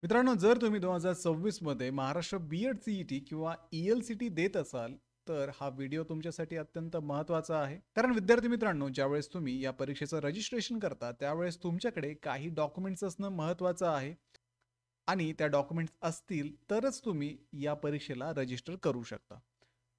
मित्रांनो, जर तुम्ही 2026 मध्ये महाराष्ट्र बी-एड सी-ई-टी किंवा ई-एल-सी-टी देत असाल, तर हा व्हिडिओ तुमच्यासाठी अत्यंत महत्त्वाचा आहे. कारण विद्यार्थी मित्रांनो, ज्यावेळेस तुम्ही या परीक्षेचं रजिस्ट्रेशन करता, त्यावेळेस तुमच्याकडे काही डॉक्युमेंट्स असणं महत्त्वाचं आहे आणि त्या डॉक्युमेंट्स असतील तरच तुम्ही या परीक्षेला रजिस्टर करू शकता.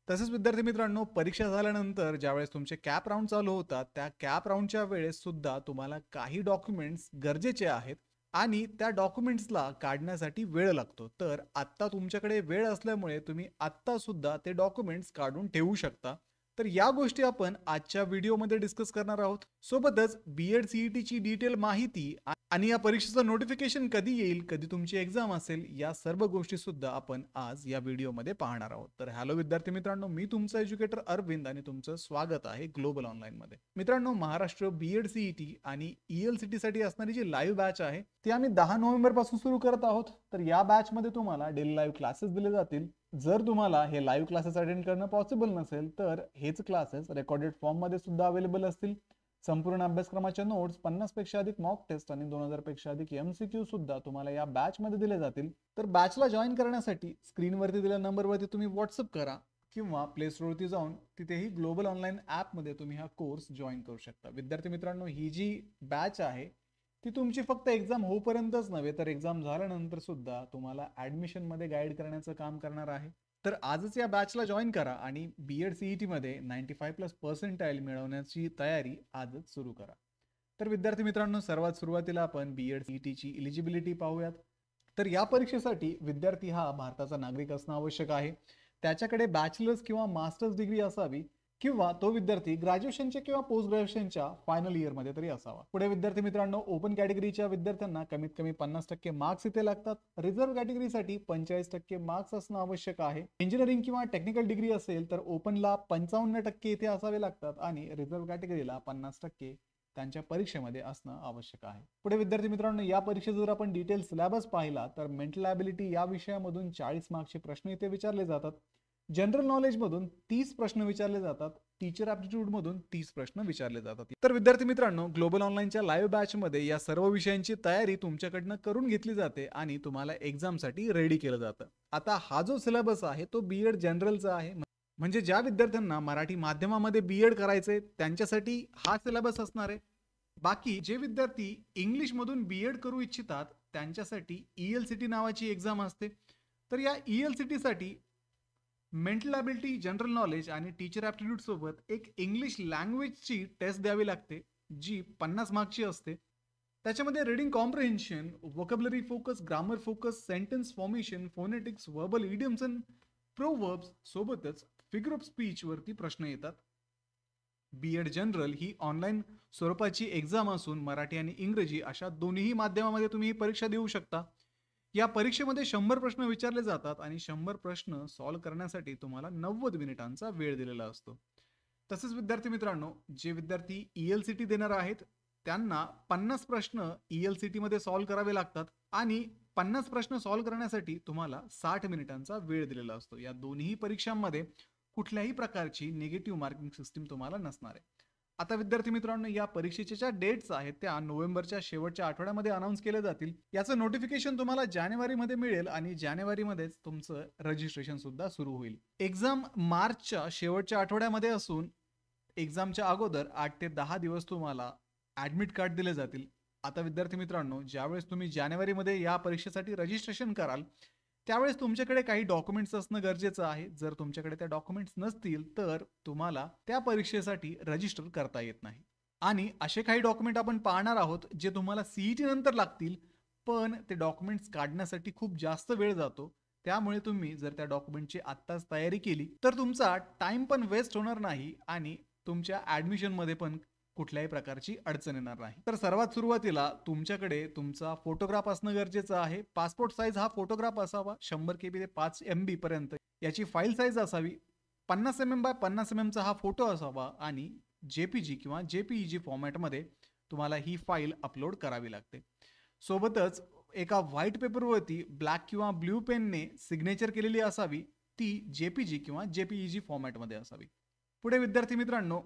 तसेच विद्यार्थी मित्रांनो, परीक्षा झाल्यानंतर ज्यावेळेस तुमचे कॅप राउंड चालू होतात, त्या कॅप राउंडच्या वेळेस सुद्धा तुम्हाला काही डॉक्युमेंट्स गरजेचे आहेत आणि त्या डॉक्युमेंट्सला काढण्यासाठी वेळ लागतो. तर आत्ता तुमच्याकडे वेळ असल्यामुळे तुम्ही आत्ता सुद्धा ते डॉक्युमेंट्स काढून ठेवू शकता. तर या गोष्टी आपण आजच्या व्हिडिओमध्ये डिस्कस करणार आहोत. सोबतच बी-एड सी-ई-टीची डिटेल माहिती आणि या परीक्षेचं नोटिफिकेशन कधी येईल, कधी तुमची एक्झाम असेल, या सर्व गोष्टी सुद्धा आपण आज या व्हिडिओमध्ये पाहणार आहोत. तर हॅलो विद्यार्थी मित्रांनो, मी तुमचा एज्युकेटर अरविंद आणि तुमचं स्वागत आहे ग्लोबल ऑनलाईनमध्ये. मित्रांनो, महाराष्ट्र बी-एड सी-ई-टी आणि ई-एल-सी-टी साठी असणारी जी लाईव्ह बॅच आहे ती आम्ही 10 नोव्हेंबर पासून सुरू करत आहोत. तर या बॅचमध्ये तुम्हाला डेली लाईव्ह क्लासेस दिले जातील. जर तुम्हाला हे लाईव्ह क्लासेस अटेंड करणं पॉसिबल नसेल तर हेच क्लासेस रेकॉर्डेड फॉर्ममध्ये सुद्धा अवेलेबल असतील. संपूर्ण अभ्यासक्रमाच्या नोट्स, 50 पेक्षा अधिक मॉक टेस्ट आणि 2000 पेक्षा अधिक एमसीक्यू सुद्धा तुम्हाला या बॅच मध्ये दिले जातील. तर बॅचला जॉईन करण्यासाठी स्क्रीनवरती दिलेल्या नंबरवरती तुम्ही व्हॉट्सअप करा किंवा प्ले स्टोरवरती जाऊन तिथेही ग्लोबल ऑनलाईन ॲपमध्ये तुम्ही हा कोर्स जॉईन करू शकता. विद्यार्थी मित्रांनो, ही जी बॅच आहे ती तुमची फक्त एक्झाम होईपर्यंतच नव्हे तर एक्झाम झाल्यानंतर सुद्धा तुम्हाला ऍडमिशन मध्ये गाईड करण्याचं काम करणार आहे. तर आजच या बॅचला जॉईन करा आणि बी-एड सी-ई-टी मध्ये 95+ मिळवण्याची तयारी आजच सुरू करा. तर विद्यार्थी मित्रांनो, सर्वात सुरुवातीला आपण बी-एड सी-ई-टीची इलिजिबिलिटी पाहूयात. तर या परीक्षेसाठी विद्यार्थी हा भारताचा नागरिक असणं आवश्यक आहे. त्याच्याकडे बॅचलर्स किंवा मास्टर्स डिग्री असावी किंवा तो विद्यार्थी ग्रॅज्युएशनच्या किंवा पोस्ट ग्रॅज्युएशनच्या फायनल इयरमध्ये तरी असावा. पुढे विद्यार्थी मित्रांनो, ओपन कॅटेगरीच्या विद्यार्थ्यांना कमीत कमी 50% मार्क्स इथे लागतात. रिझर्व्ह कॅटेगरीसाठी 45% मार्क्स असणं आवश्यक आहे. इंजिनिअरिंग किंवा टेक्निकल डिग्री असेल तर ओपनला 55% इथे असावे लागतात आणि रिझर्व्ह कॅटेगरीला 50% त्यांच्या परीक्षेमध्ये असणं आवश्यक आहे. पुढे विद्यार्थी मित्रांनो, या परीक्षेत जर आपण डिटेल सिलेबस पाहिला तर मेंटल ॲबिलिटी या विषयामधून 40 मार्क्सचे प्रश्न इथे विचारले जातात. जनरल नॉलेज मधून 30 प्रश्न विचारले जातात. टीचर ॲप्टिट्यूड मधून 30 प्रश्न विचारले जातात. तर विद्यार्थी मित्रांनो, ग्लोबल ऑनलाईनच्या लाईव्ह बॅच मध्ये या सर्व विषयांची तयारी तुमच्याकडनं करून घेतली जाते आणि तुम्हाला एक्झामसाठी रेडी केलं जातं. आता हा जो सिलेबस आहे तो बी-एड जनरलचा आहे. म्हणजे ज्या विद्यार्थ्यांना मराठी माध्यमामध्ये बी-एड करायचंय त्यांच्यासाठी हा सिलेबस असणार आहे. बाकी जे विद्यार्थी इंग्लिश मधून बी-एड करू इच्छितात त्यांच्यासाठी ई-एल-सी-टी नावाची एक्झाम असते. तर या ई-एल-सी-टी साठी मेंटल ॲबिलिटी, जनरल नॉलेज आणि टीचर ॲप्टिट्यूड सोबत एक इंग्लिश लँग्वेजची टेस्ट द्यावी लागते, जी 50 मार्क्सची असते. त्याच्यामध्ये reading comprehension, vocabulary focus, grammar focus, sentence formation, phonetics, verbal idioms and proverbs सोबतच फिगर ऑफ स्पीच वरती प्रश्न येतात. बी-एड जनरल ही ऑनलाईन स्वरूपाची एक्झाम असून मराठी आणि इंग्रजी अशा दोन्ही माध्यमामध्ये तुम्ही ही परीक्षा देऊ शकता. या परीक्षेमध्ये 100 प्रश्न विचारले जातात आणि 100 प्रश्न सॉल्व्ह करण्यासाठी तुम्हाला 90 मिनिटांचा वेळ दिलेला असतो. तसेच विद्यार्थी मित्रांनो, जे विद्यार्थी ई-एल-सी-टी देणार आहेत त्यांना 50 प्रश्न ई-एल-सी-टी मध्ये सॉल्व्ह करावे लागतात आणि 50 प्रश्न सॉल्व्ह करण्यासाठी तुम्हाला 60 मिनिटांचा वेळ दिलेला असतो. या दोन्ही परीक्षांमध्ये कुठल्याही प्रकारची निगेटिव्ह मार्किंग सिस्टीम तुम्हाला नसणार आहे. आता विद्यार्थी मित्रांनो, या परीक्षेच्या ज्या डेट्स आहेत त्या नोव्हेंबरच्या शेवटच्या आठवड्यामध्ये अनाऊन्स केले जातील. याचं नोटिफिकेशन तुम्हाला जानेवारीमध्ये मिळेल आणि जानेवारीमध्येच तुमचं रजिस्ट्रेशन सुद्धा सुरू होईल. एक्झाम मार्चच्या शेवटच्या आठवड्यामध्ये असून एक्झामच्या अगोदर 8 ते 10 दिवस तुम्हाला ऍडमिट कार्ड दिले जातील. आता विद्यार्थी मित्रांनो, ज्यावेळेस तुम्ही जानेवारीमध्ये या परीक्षेसाठी रजिस्ट्रेशन कराल त्यावेळेस तुमच्याकडे काही डॉक्युमेंट्स असणं गरजेचं आहे. जर तुमच्याकडे त्या डॉक्युमेंट्स नसतील तर तुम्हाला त्या परीक्षेसाठी रजिस्टर करता येत नाही. आणि असे काही डॉक्युमेंट आपण पाहणार आहोत जे तुम्हाला सीईटी नंतर लागतील, पण ते डॉक्युमेंट्स काढण्यासाठी खूप जास्त वेळ जातो. त्यामुळे तुम्ही जर त्या डॉक्युमेंटची आत्ताच तयारी केली तर तुमचा टाइम पण वेस्ट होणार नाही आणि तुमच्या ऍडमिशन मध्ये पण कुठल्याही प्रकारची अडचण येणार नाही. तर सर्वात सुरुवातीला तुमच्याकडे तुमचा फोटोग्राफ असणं गरजेचं आहे. पासपोर्ट साईज हा फोटोग्राफ असावा. 100 KB ते 5 MB पर्यंत याची फाईल साईज असावी. 50 mm बाय 50 mm चा हा फोटो असावा आणि जेपीजी किंवा जेपीईजी फॉर्मॅटमध्ये तुम्हाला ही फाईल अपलोड करावी लागते. सोबतच एका व्हाईट पेपरवरती ब्लॅक किंवा ब्ल्यू पेनने सिग्नेचर केलेली असावी. ती जेपीजी किंवा जेपीईजी फॉर्मॅटमध्ये असावी. पुढे विद्यार्थी मित्रांनो,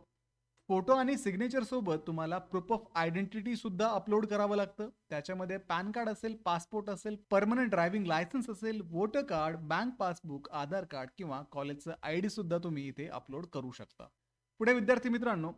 फोटो आणि सिग्नेचर सोबत तुम्हाला प्रूफ ऑफ आयडेंटिटी सुद्धा अपलोड करावं लागतं. त्याच्यामध्ये पॅन कार्ड असेल, पासपोर्ट असेल, परमनंट ड्रायव्हिंग लायसन्स असेल, वोटर कार्ड, बँक पासबुक, आधार कार्ड किंवा कॉलेजचं ID सुद्धा तुम्ही इथे अपलोड करू शकता. पुढे विद्यार्थी मित्रांनो,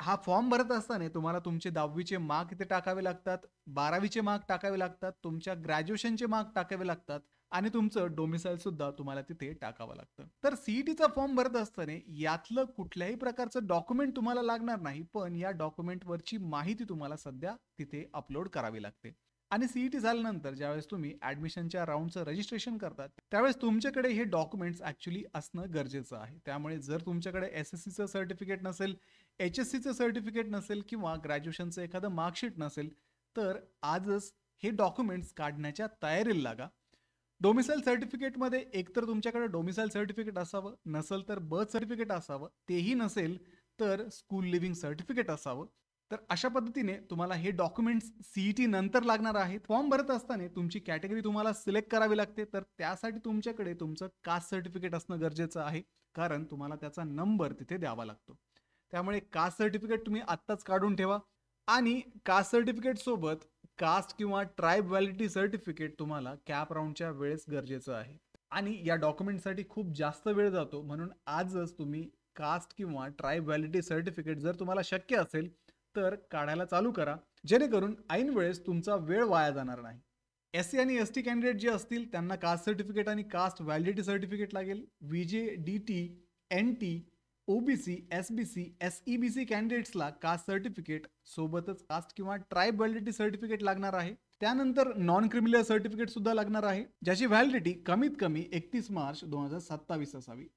हा फॉर्म भरत असताना तुम्हाला तुमचे 10वीचे मार्क इथे टाकावे लागतात, 12वीचे मार्क टाकावे लागतात, तुमच्या ग्रॅज्युएशनचे मार्क टाकावे लागतात आणि तुमचं डोमिसाईल सुद्धा तुम्हाला तिथे टाकावं लागतं. तर सीईटीचा फॉर्म भरत असताना यातलं कुठल्याही प्रकारचं डॉक्युमेंट तुम्हाला लागणार नाही, पण या डॉक्युमेंटवरची माहिती तुम्हाला सध्या तिथे अपलोड करावी लागते. आणि सीईटी झाल्यानंतर ज्यावेळेस तुम्ही ऍडमिशनच्या राऊंडचं रजिस्ट्रेशन करतात त्यावेळेस तुमच्याकडे हे डॉक्युमेंट्स ऍक्च्युली असणं गरजेचं आहे. त्यामुळे जर तुमच्याकडे SSCचं सर्टिफिकेट नसेल, HSCचं सर्टिफिकेट नसेल किंवा ग्रॅज्युएशनचं एखादं मार्कशीट नसेल तर आजच हे डॉक्युमेंट्स काढण्याच्या तयारीला लागा. डोमिसाईल सर्टिफिकेटमध्ये एकतर तुमच्याकडे डोमिसाईल सर्टिफिकेट असावं, नसेल तर बर्थ सर्टिफिकेट असावं, तेही नसेल तर स्कूल लिव्हिंग सर्टिफिकेट असावं. तर अशा पद्धतीने तुम्हाला हे डॉक्युमेंट्स सीईटी नंतर लागणार आहेत. फॉर्म भरत असताना तुमची कॅटेगरी तुम्हाला सिलेक्ट करावी लागते, तर त्यासाठी तुमच्याकडे तुमचं कास्ट सर्टिफिकेट असणं गरजेचं आहे, कारण तुम्हाला त्याचा नंबर तिथे द्यावा लागतो. त्यामुळे कास्ट सर्टिफिकेट तुम्ही आत्ताच काढून ठेवा आणि कास्ट सर्टिफिकेट सोबत कास्ट किंवा ट्राईब व्हॅलिडिटी सर्टिफिकेट तुम्हाला कॅप राऊंडच्या वेळेस गरजेचं आहे. आणि या डॉक्युमेंटसाठी खूप जास्त वेळ जातो, म्हणून आजच तुम्ही कास्ट किंवा ट्राईब व्हॅलिडिटी सर्टिफिकेट जर तुम्हाला शक्य असेल तर काढायला चालू करा, जेणेकरून ऐन वेळेस तुमचा वेळ वाया जाणार नाही. SC आणि ST कॅन्डिडेट जे असतील त्यांना कास्ट सर्टिफिकेट आणि कास्ट व्हॅलिडिटी सर्टिफिकेट लागेल. VJ, DT, NT, OBC, SBC, SEBC कॅन्डिडेट्सला कास्ट सर्टिफिकेट सोबतच कास्ट किंवा ट्राईब व्हॅलिडिटी सर्टिफिकेट लागणार आहे. त्यानंतर नॉन क्रिमिनल सर्टिफिकेट सुद्धा लागणार आहे, ज्याची व्हॅलिडिटी कमीत कमी 31 मार्च 2027 असावी.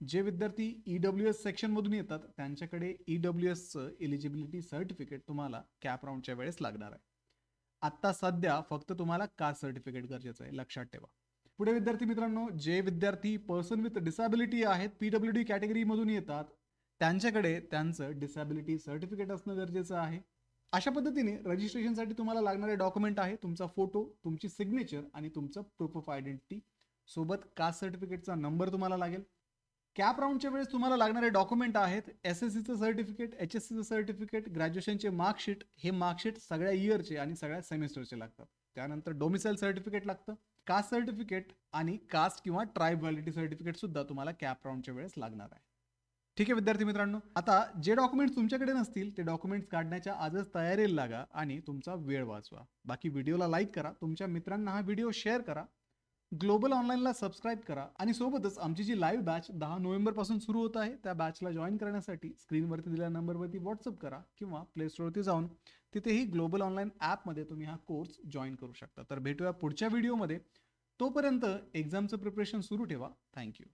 जे विद्यार्थी EWS सेक्शन मधून येतात त्यांच्याकडे EWSचं एलिजिबिलिटी सर्टिफिकेट तुम्हाला कॅप राऊंडच्या वेळेस लागणार आहे. आता सध्या फक्त तुम्हाला कास्ट सर्टिफिकेट गरजेचं आहे, लक्षात ठेवा. पुढे विद्यार्थी मित्रांनो, जे विद्यार्थी पर्सन विथ डिसॅबिलिटी आहेत, PWD कॅटेगरी मधून येतात त्यांच्याकडे त्यांचं डिसॅबिलिटी सर्टिफिकेट असणं गरजेचं आहे. अशा पद्धतीने रजिस्ट्रेशनसाठी तुम्हाला लागणारे डॉक्युमेंट आहे तुमचा फोटो, तुमची सिग्नेचर आणि तुमचं प्रूफ ऑफ आयडेंटिटी सोबत कास्ट सर्टिफिकेटचा नंबर तुम्हाला लागेल. कॅप राऊंडच्या वेळेस तुम्हाला लागणारे डॉक्युमेंट आहेत SSCचं सर्टिफिकेट, HSCचं सर्टिफिकेट, ग्रॅज्युएशनचे मार्कशीट. हे मार्कशीट सगळ्या इयरचे आणि सगळ्या सेमिस्टरचे लागतात. त्यानंतर डोमिसाईल सर्टिफिकेट लागतं, कास्ट सर्टिफिकेट आणि कास्ट किंवा ट्राईब व्हॅलिडिटी सर्टिफिकेट सुद्धा तुम्हाला कॅप राऊंडच्या वेळेस लागणार आहे. ठीक आहे विद्यार्थी मित्रांनो, आता जे डॉक्युमेंट्स तुमच्याकडे नसतील ते डॉक्युमेंट्स काढण्याच्या आजच तयारीला लागा आणि तुमचा वेळ वाचवा. बाकी व्हिडिओला लाईक करा, तुमच्या मित्रांना हा व्हिडिओ शेअर करा, ग्लोबल ऑनलाईनला सबस्क्राईब करा आणि सोबतच आमची जी लाईव्ह बॅच 10 नोव्हेंबरपासून सुरू होत आहे त्या बॅचला जॉईन करण्यासाठी स्क्रीनवरती दिलेल्या नंबरवरती व्हॉट्सअप करा किंवा प्ले स्टोअरवरती जाऊन तिथेही ग्लोबल ऑनलाईन ॲपमध्ये तुम्ही हा कोर्स जॉईन करू शकता. तर भेटूया पुढच्या व्हिडिओमध्ये. तोपर्यंत एक्झामचं प्रिपरेशन सुरू ठेवा. थँक्यू.